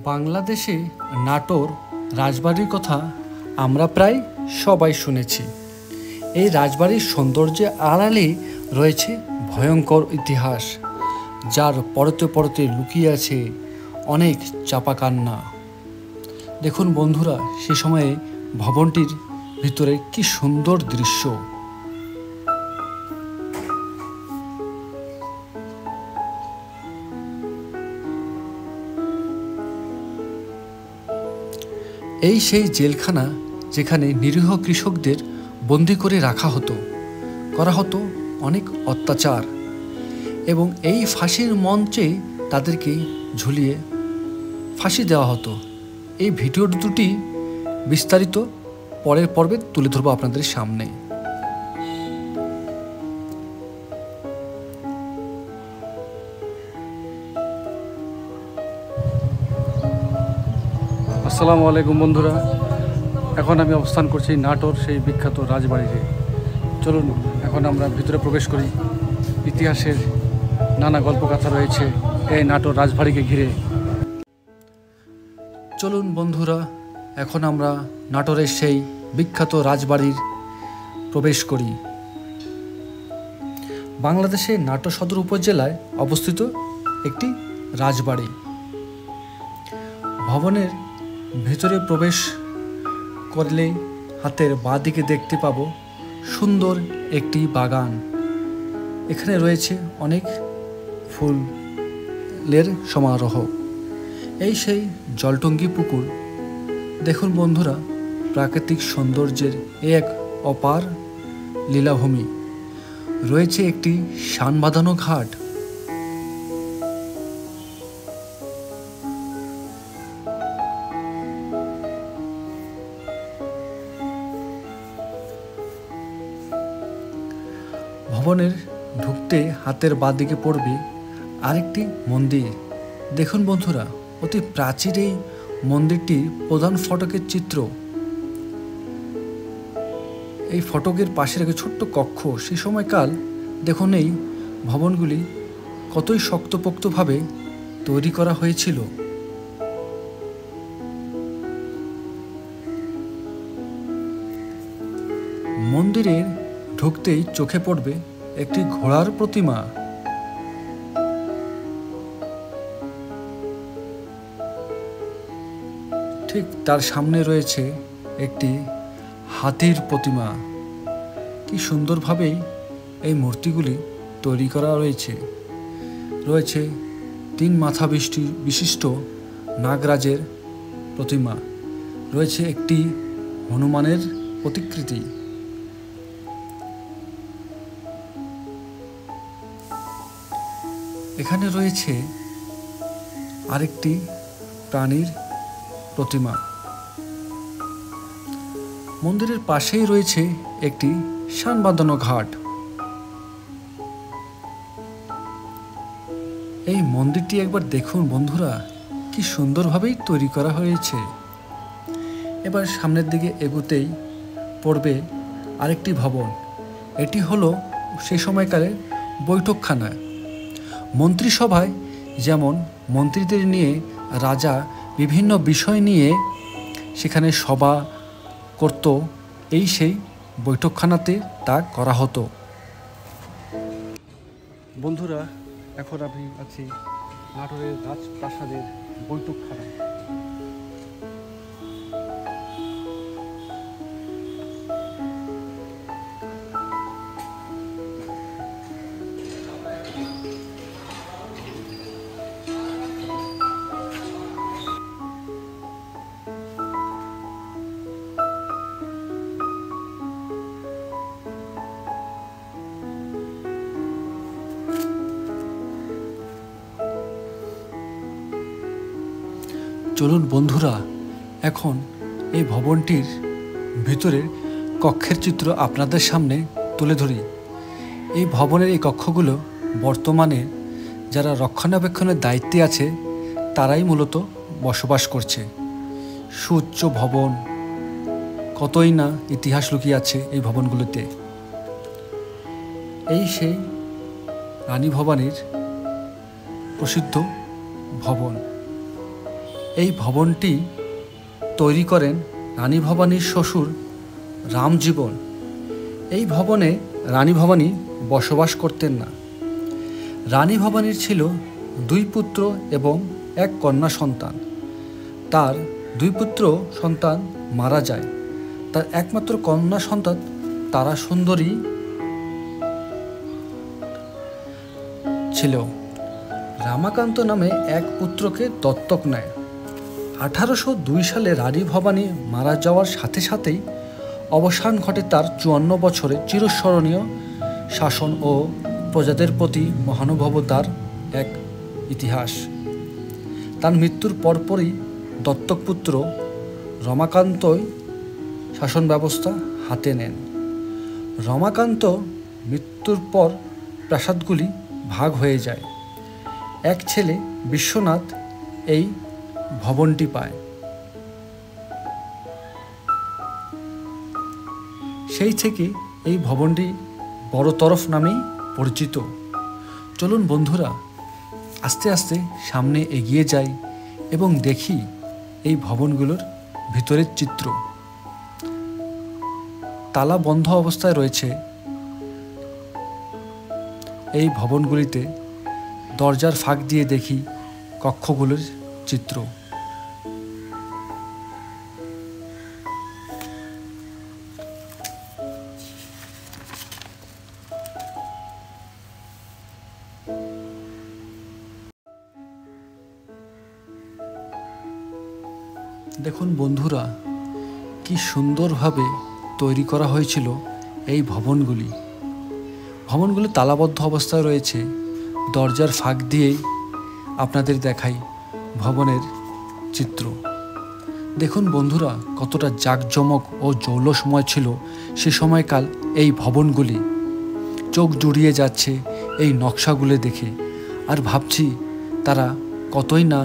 বাংলাদেশে নাটোর রাজবাড়ির কথা আমরা প্রায় সবাই শুনেছি। এই রাজবাড়ির সৌন্দর্যের আড়ালে রয়েছে ভয়ঙ্কর ইতিহাস, যার পরতে পরতে লুকিয়ে আছে অনেক চাপা কান্না। দেখুন বন্ধুরা, সে সময়ে ভবনটির ভিতরে কি সুন্দর দৃশ্য। এই সেই জেলখানা যেখানে নিরীহ কৃষকদের বন্দি করে রাখা হতো, করা হতো অনেক অত্যাচার, এবং এই ফাঁসির মঞ্চে তাদেরকে ঝুলিয়ে ফাঁসি দেওয়া হতো। এই ভিডিও দুটি বিস্তারিত পরের পর্বে তুলে ধরবো আপনাদের সামনে। আসসালামু আলাইকুম বন্ধুরা, এখন আমি অবস্থান করছি নাটোর সেই বিখ্যাত রাজবাড়িতে। চলুন এখন আমরা ভিতরে প্রবেশ করি। ইতিহাসের নানা গল্পকথা রয়েছে এই নাটোর রাজবাড়িকে ঘিরে। চলুন বন্ধুরা, এখন আমরা নাটোরের সেই বিখ্যাত রাজবাড়ির প্রবেশ করি। বাংলাদেশের নাটোর সদর উপজেলায় অবস্থিত একটি রাজবাড়ি। ভবনের ভেতরে প্রবেশ করলে হাতের বাঁ দিকে দেখতে পাবো সুন্দর একটি বাগান। এখানে রয়েছে অনেক ফুলের সমারোহ। এই সেই জলটঙ্গি পুকুর। দেখুন বন্ধুরা, প্রাকৃতিক সৌন্দর্যের এক অপার লীলাভূমি। রয়েছে একটি শান বাঁধানো ঘাট। ভবনের ঢুকতে হাতের বাঁ দিকে পড়বে আরেকটি মন্দির। দেখুন বন্ধুরা, অতি প্রাচীন এই মন্দিরটির প্রধান ফটকের চিত্র। এই ফটকের পাশে রেখে ছোট্ট কক্ষ। সে সময়কাল দেখুন এই ভবনগুলি কতই শক্তপোক্তভাবে তৈরি করা হয়েছিল। মন্দিরের ঢুকতেই চোখে পড়বে একটি ঘোড়ার প্রতিমা। ঠিক তার সামনে রয়েছে একটি হাতির প্রতিমা। কি সুন্দরভাবেই এই মূর্তিগুলি তৈরি করা রয়েছে। রয়েছে 3 মাথা বিশিষ্ট নাগরাজের প্রতিমা। রয়েছে একটি হনুমানের প্রতিকৃতি। এখানে রয়েছে আরেকটি প্রাণীর প্রতিমা। মন্দিরের পাশেই রয়েছে একটি শান বাঁধানো ঘাট। এই মন্দিরটি একবার দেখুন বন্ধুরা, কি সুন্দরভাবেই তৈরি করা হয়েছে। এবার সামনের দিকে এগোতেই পড়বে আরেকটি ভবন। এটি হলো সেই সময়কালের বৈঠকখানা। মন্ত্রিসভায় যেমন মন্ত্রীদের নিয়ে রাজা বিভিন্ন বিষয় নিয়ে সেখানে সভা করত, এই সেই বৈঠকখানাতে তা করা হতো। বন্ধুরা, এখন আমি আছি নাটোরের রাজপ্রাসাদের বৈঠকখানা। চলুন বন্ধুরা, এখন এই ভবনটির ভিতরের কক্ষের চিত্র আপনাদের সামনে তুলে ধরি। এই ভবনের এই কক্ষগুলো বর্তমানে যারা রক্ষণাবেক্ষণের দায়িত্বে আছে তারাই মূলত বসবাস করছে। সুউচ্চ ভবন, কতই না ইতিহাস লুকিয়ে আছে এই ভবনগুলোতে। এই সেই রানী ভবানীর প্রসিদ্ধ ভবন। এই ভবনটি তৈরি করেন রানী ভবানীর শ্বশুর রামজীবন। এই ভবনে রানী ভবানী বসবাস করতেন না। রানী ভবানীর ছিল 2 পুত্র এবং 1 কন্যা সন্তান। তার 2 পুত্র সন্তান মারা যায়। তার একমাত্র কন্যা সন্তান তারা সুন্দরী ছিল। রামাকান্ত নামে এক পুত্রকে দত্তক নেয়। 1802 সালে রানী ভবানী মারা যাওয়ার সাথে সাথেই অবসান ঘটে তার 54 বছরে চিরস্মরণীয় শাসন ও প্রজাদের প্রতি মহানুভবতার এক ইতিহাস। তার মৃত্যুর পরপরই দত্তক পুত্র রমাকান্তই শাসন ব্যবস্থা হাতে নেন। রমাকান্ত মৃত্যুর পর প্রাসাদগুলি ভাগ হয়ে যায়। এক ছেলে বিশ্বনাথ এই ভবনটি পায়। সেই থেকে এই ভবনটি বড় তরফ নামেই পরিচিত। চলুন বন্ধুরা, আস্তে আস্তে সামনে এগিয়ে যাই এবং দেখি এই ভবনগুলোর ভিতরের চিত্র। তালা বন্ধ অবস্থায় রয়েছে এই ভবনগুলিতে। দরজার ফাঁক দিয়ে দেখি কক্ষগুলোর চিত্র। দেখুন বন্ধুরা, কি সুন্দরভাবে তৈরি করা হয়েছিল এই ভবনগুলি। ভবনগুলি তালাবদ্ধ অবস্থায় রয়েছে। দরজার ফাঁক দিয়েই আপনাদের দেখাই ভবনের চিত্র। দেখুন বন্ধুরা, কতটা জাঁকজমক ও জৌলসময় ছিল সে সময়কাল এই ভবনগুলি। চোখ জুড়িয়ে যাচ্ছে এই নকশাগুলো দেখে, আর ভাবছি তারা কতই না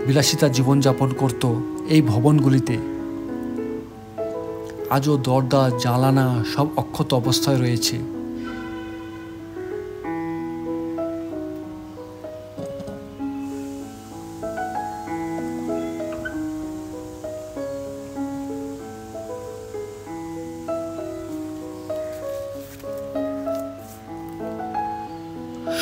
বিলাসিতা জীবনযাপন করত এই ভবনগুলিতে। আজও দরজা জানালা সব অক্ষত অবস্থায় রয়েছে।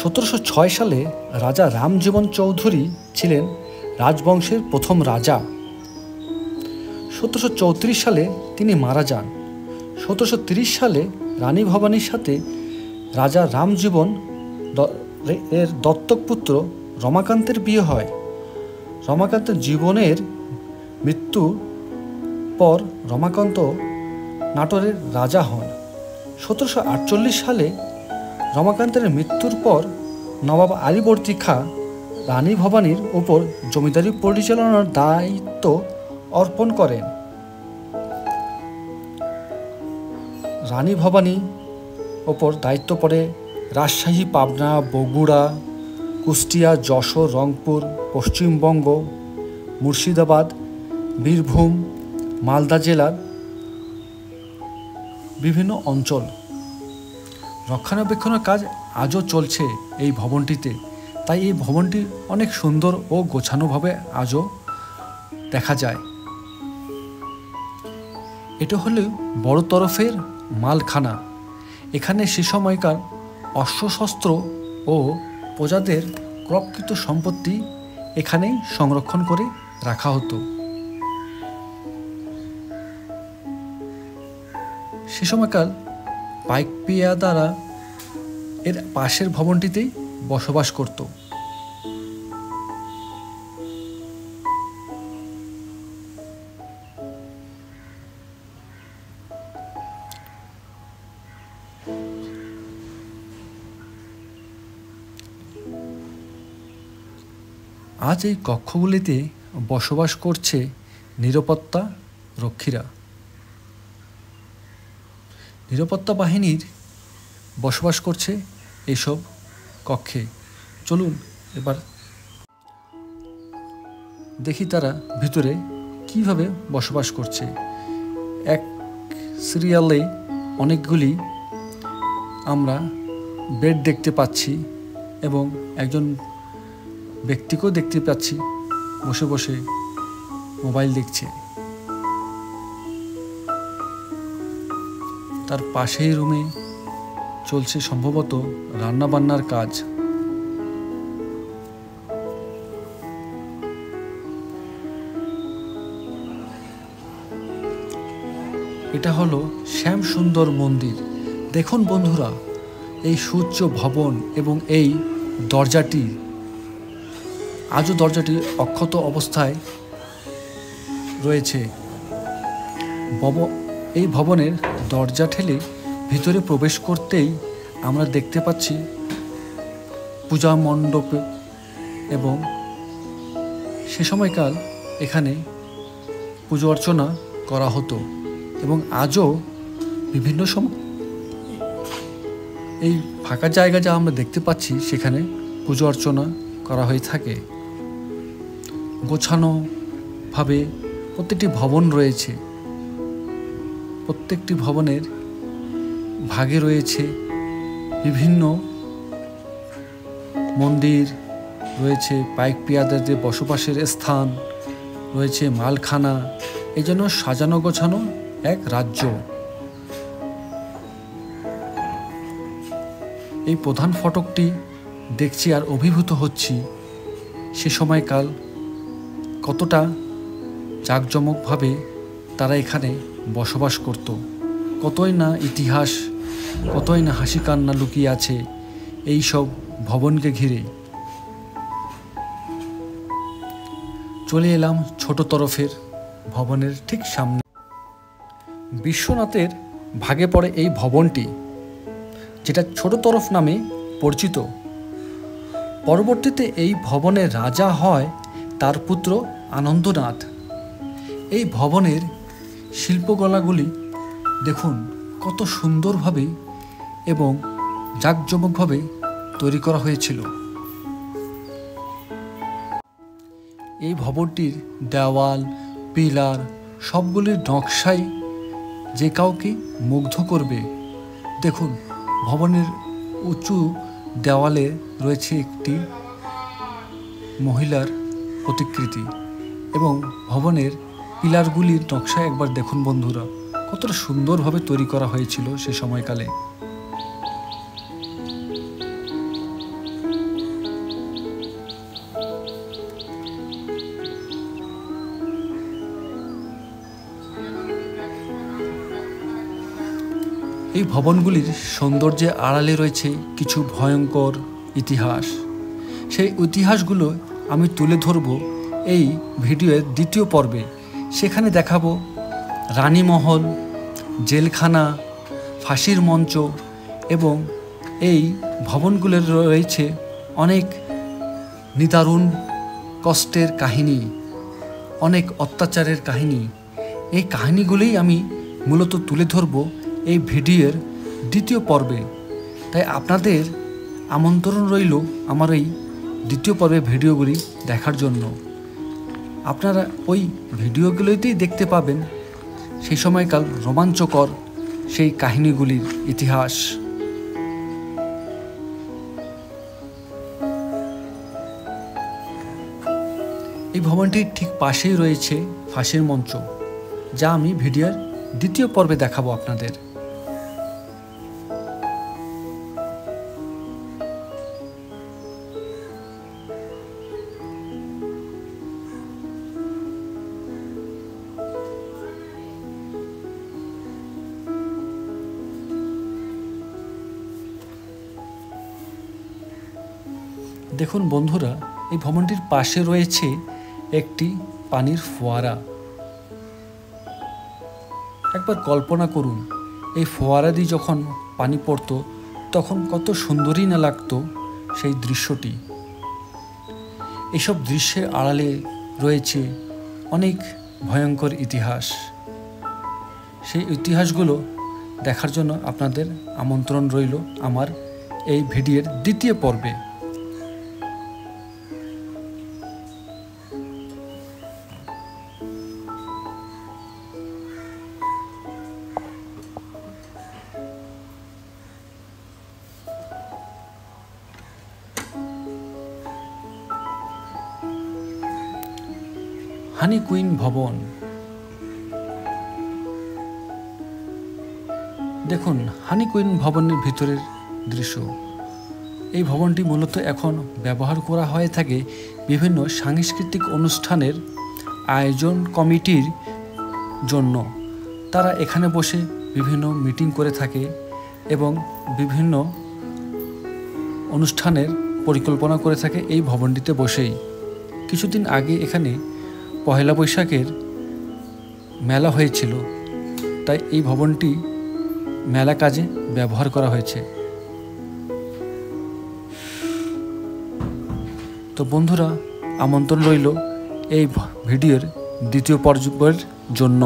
(1706 সালে রাজা রামজীবন চৌধুরী ছিলেন রাজবংশের প্রথম রাজা। 1734 সালে তিনি মারা যান। 1730 সালে রানী ভবানীর সাথে রাজা রামজীবন এর দত্তক পুত্র রমাকান্তের বিয়ে হয়। রমাকান্তের জীবনের মৃত্যুর পর রমাকান্ত নাটোরের রাজা হন। 1748 সালে রমাকান্তের মৃত্যুর পর নবাব আলীবর্দী খাঁ রানী ভবানীর উপর জমিদারি পরিচালনার দায়িত্ব অর্পণ করেন। রানী ভবানী ওপর দায়িত্ব পড়ে রাজশাহী, পাবনা, বগুড়া, কুষ্টিয়া, যশোর, রংপুর, পশ্চিমবঙ্গ, মুর্শিদাবাদ, বীরভূম, মালদা জেলার বিভিন্ন অঞ্চল। রক্ষণাবেক্ষণের কাজ আজও চলছে এই ভবনটিতে। তাই এই ভবনটি অনেক সুন্দর ও গোছানোভাবে আজও দেখা যায়। এটা হলো বড় তরফের মালখানা। এখানে সে সময়কার অস্ত্রশস্ত্র ও প্রজাদের ক্রয়কৃত সম্পত্তি এখানেই সংরক্ষণ করে রাখা হতো। সে সময়কাল পাইক পেয়াদারা এর পাশের ভবনটিতেই বসবাস করত। আজ এই কক্ষগুলিতে বসবাস করছে নিরাপত্তা রক্ষীরা। নিরাপত্তা বাহিনীর বসবাস করছে এইসব কক্ষে। চলুন এবার দেখি তারা ভিতরে কিভাবে বসবাস করছে। এক সিরিয়ালে অনেকগুলি আমরা বেড দেখতে পাচ্ছি এবং একজন ব্যক্তিকেও দেখতে পাচ্ছি বসে বসে মোবাইল দেখছে। তার পাশেই রুমে চলছে সম্ভবত রান্নাবান্নার কাজ। এটা হলো শ্যাম সুন্দর মন্দির। দেখুন বন্ধুরা, এই সুউচ্চ ভবন এবং এই দরজাটি, আজও দরজাটি অক্ষত অবস্থায় রয়েছে। এই ভবনের দরজা ঠেলে ভিতরে প্রবেশ করতেই আমরা দেখতে পাচ্ছি পূজা মণ্ডপ, এবং সে সময়কাল এখানে পুজো অর্চনা করা হতো এবং আজও বিভিন্ন সময় এই ফাঁকা জায়গা যা আমরা দেখতে পাচ্ছি সেখানে পুজো অর্চনা করা হয়ে থাকে। গোছানোভাবে প্রত্যেকটি ভবন রয়েছে। প্রত্যেকটি ভবনের ভাগে রয়েছে বিভিন্ন মন্দির, রয়েছে পাইক পেয়াদাদের বসবাসের স্থান, রয়েছে মালখানা। এই জন্য সাজানো গোছানো এক রাজ্য। এই প্রধান ফটকটি দেখছি আর অভিভূত হচ্ছি সে সময়কাল কতটা জাঁকজমকভাবে তারা এখানে বসবাস করত। কতই না ইতিহাস, কতই না হাসি কান্না লুকিয়ে আছে এই সব ভবনকে ঘিরে। চলে এলাম ছোট তরফের ভবনের ঠিক সামনে। বিশ্বনাথের ভাগে পড়ে এই ভবনটি, যেটা ছোট তরফ নামে পরিচিত। পরবর্তীতে এই ভবনের রাজা হয় তার পুত্র আনন্দনাথ। এই ভবনের শিল্পকলাগুলি দেখুন কত সুন্দরভাবে এবং জাঁকজমকভাবে তৈরি করা হয়েছিল। এই ভবনটির দেওয়াল, পিলার সবগুলির নকশাই যে কাউকে মুগ্ধ করবে। দেখুন, ভবনের উঁচু দেওয়ালে রয়েছে একটি মহিলার প্রতিকৃতি এবং ভবনের পিলারগুলির নকশা একবার দেখুন বন্ধুরা, কতটা সুন্দরভাবে তৈরি করা হয়েছিল সে সময়কালে। এই ভবনগুলির সৌন্দর্যের আড়ালে রয়েছে কিছু ভয়ঙ্কর ইতিহাস। সেই ইতিহাসগুলো আমি তুলে ধরব এই ভিডিওর দ্বিতীয় পর্বে। সেখানে দেখাবো রানীমহল, জেলখানা, ফাঁসির মঞ্চ এবং এই ভবনগুলোর রয়েছে অনেক নিদারুণ কষ্টের কাহিনী, অনেক অত্যাচারের কাহিনী। এই কাহিনীগুলোই আমি মূলত তুলে ধরব এই ভিডিওর দ্বিতীয় পর্বে। তাই আপনাদের আমন্ত্রণ রইল আমার এই দ্বিতীয় পর্বে ভিডিওগুলি দেখার জন্য। আপনারা ওই ভিডিওগুলোতেই দেখতে পাবেন সেই সময়কাল রোমাঞ্চকর সেই কাহিনীগুলির ইতিহাস। এই ভবনটির ঠিক পাশেই রয়েছে ফাঁসির মঞ্চ, যা আমি ভিডিওর দ্বিতীয় পর্বে দেখাবো আপনাদের। দেখুন বন্ধুরা, এই ভবনটির পাশে রয়েছে একটি পানির ফোয়ারা। একবার কল্পনা করুন, এই ফোয়ারা দিয়ে যখন পানি পড়তো তখন কত সুন্দরই না লাগতো সেই দৃশ্যটি। এসব দৃশ্যের আড়ালে রয়েছে অনেক ভয়ঙ্কর ইতিহাস। সেই ইতিহাসগুলো দেখার জন্য আপনাদের আমন্ত্রণ রইল আমার এই ভিডিওর দ্বিতীয় পর্বে। হানি কুইন ভবন। দেখুন হানি কুইন ভবনের ভিতরের দৃশ্য। এই ভবনটি মূলত এখন ব্যবহার করা হয়ে থাকে বিভিন্ন সাংস্কৃতিক অনুষ্ঠানের আয়োজন কমিটির জন্য। তারা এখানে বসে বিভিন্ন মিটিং করে থাকে এবং বিভিন্ন অনুষ্ঠানের পরিকল্পনা করে থাকে এই ভবনটিতে বসেই। কিছুদিন আগে এখানে পহেলা বৈশাখের মেলা হয়েছিল, তাই এই ভবনটি মেলা কাজে ব্যবহার করা হয়েছে। তো বন্ধুরা, আমন্ত্রণ রইল এই ভিডিওর দ্বিতীয় পর্বের জন্য।